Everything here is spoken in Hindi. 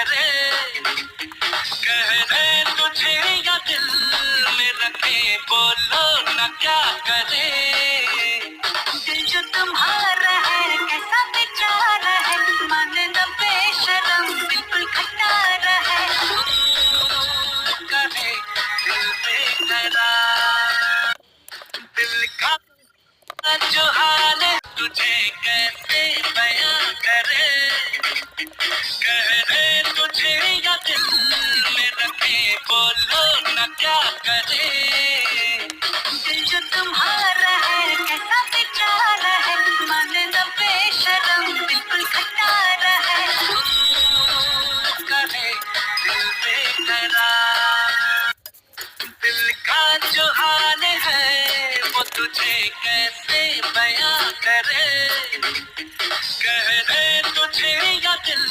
करे, कहने तुझे या दिल में रखे, बोलो न क्या करे। दिल जो तुम्हारा है कैसा बेचारा है, माने न बेशरम बिल्कुल खटारा है। करे दिल बेकरार, दिल का जो हाल है तुझे कैसे बयां करे, कहने तुझे या दिल में रखे, बोलो न क्या करे। दिल जो तुम्हारा है कैसा बेचारा है, माने न बेशरम बिल्कुल खटारा है। करे दिल बेकरार, दिल का जो हाल है वो तुझे कैसे बयां करे, कहने तुझे या दिल